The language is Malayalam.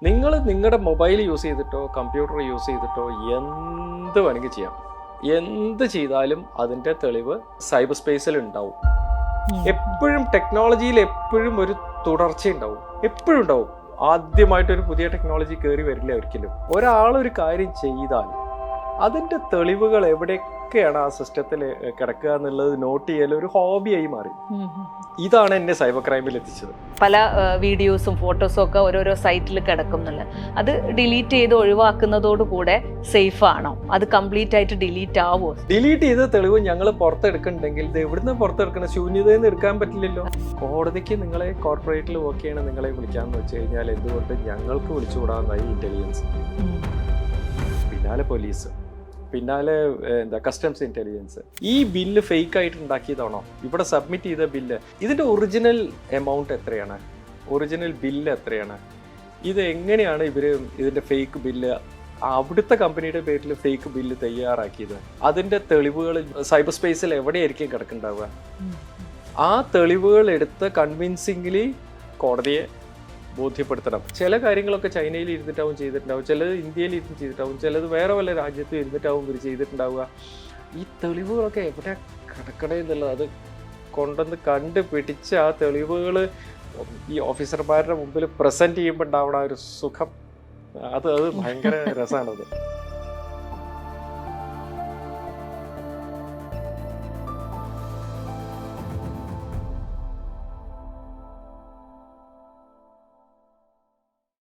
നിങ്ങളുടെ മൊബൈൽ യൂസ് ചെയ്തിട്ടോ കമ്പ്യൂട്ടർ യൂസ് ചെയ്തിട്ടോ എന്ത് വേണമെങ്കിൽ ചെയ്യാം. എന്ത് ചെയ്താലും അതിൻ്റെ തെളിവ് സൈബർ സ്പേസിൽ ഉണ്ടാവും. എപ്പോഴും ടെക്നോളജിയിൽ എപ്പോഴും ഒരു തുടർച്ച ഉണ്ടാവും, എപ്പോഴും ഉണ്ടാവും. ആദ്യമായിട്ടൊരു പുതിയ ടെക്നോളജി കയറി വരില്ല ഒരിക്കലും. ഒരാളൊരു കാര്യം ചെയ്താൽ അതിൻ്റെ തെളിവുകൾ എവിടെയൊക്കെയാണ് ആ സിസ്റ്റത്തിൽ കിടക്കുക എന്നുള്ളത് നോട്ട് ചെയ്യൽ ഒരു ഹോബിയായി മാറി. ഇതാണ് എന്നെ സൈബർ ക്രൈമിൽ എത്തിച്ചത്. പല വീഡിയോസും ഫോട്ടോസും ഒക്കെ ഓരോരോ സൈറ്റിൽ കിടക്കുന്നുണ്ട്. അത് ഡിലീറ്റ് ചെയ്ത് ഒഴിവാക്കുന്നതോടുകൂടെ സേഫ് ആണോ? അത് കംപ്ലീറ്റ് ആയിട്ട് ഡിലീറ്റ് ആവുമോ? ഡിലീറ്റ് ചെയ്ത തെളിവ് ഞങ്ങൾ പുറത്തെടുക്കുന്നുണ്ടെങ്കിൽ ഇത് എവിടുന്ന് പുറത്തെടുക്കണം? ശൂന്യതയിൽ നിന്ന് എടുക്കാൻ പറ്റില്ലല്ലോ. കോടതിക്ക് നിങ്ങളെ കോർപ്പറേറ്റിൽ വർക്ക് ചെയ്യണം നിങ്ങളെ വിളിക്കാമെന്ന് വെച്ച് കഴിഞ്ഞാൽ എന്തുകൊണ്ട് ഞങ്ങൾക്ക് വിളിച്ചുകൂടാന്നായി ഇന്റലിജൻസ്, പിന്നാലെ പോലീസ്, പിന്നാലെ കസ്റ്റംസ് ഇന്റലിജൻസ്. ഈ ബില്ല് ഫേക്ക് ആയിട്ട് ഉണ്ടാക്കിയതാണോ? ഇവിടെ സബ്മിറ്റ് ചെയ്ത ബില്ല് ഇതിന്റെ ഒറിജിനൽ എമൗണ്ട് എത്രയാണ്? ഒറിജിനൽ ബില്ല് എത്രയാണ്? ഇത് എങ്ങനെയാണ് ഇവര് ഇതിന്റെ ഫേക്ക് ബില്ല് അവിടുത്തെ കമ്പനിയുടെ പേരിൽ ഫേക്ക് ബില്ല് തയ്യാറാക്കിയത്? അതിന്റെ തെളിവുകൾ സൈബർ സ്പേസിൽ എവിടെയായിരിക്കും കിടക്കുന്നുണ്ടാവുക? ആ തെളിവുകൾ എടുത്ത് കൺവിൻസിംഗ്ലി കോടതിയെ ബോധ്യപ്പെടുത്തണം. ചില കാര്യങ്ങളൊക്കെ ചൈനയിൽ ഇരുന്നിട്ടാവും ചെയ്തിട്ടുണ്ടാവും, ചിലത് ഇന്ത്യയിൽ ഇരുന്ന് ചെയ്തിട്ടാവും, ചിലത് വേറെ വല്ല രാജ്യത്തും ഇരുന്നിട്ടാവും ഇവർ ചെയ്തിട്ടുണ്ടാവുക. ഈ തെളിവുകളൊക്കെ എവിടെ കിടക്കണേ എന്നുള്ളത് അത് കൊണ്ടുവന്ന് കണ്ടുപിടിച്ച് ആ തെളിവുകൾ ഈ ഓഫീസർമാരുടെ മുമ്പിൽ പ്രസന്റ് ചെയ്യുമ്പോൾ ഉണ്ടാവണ ഒരു സുഖം, അത് ഭയങ്കര രസമാണത്.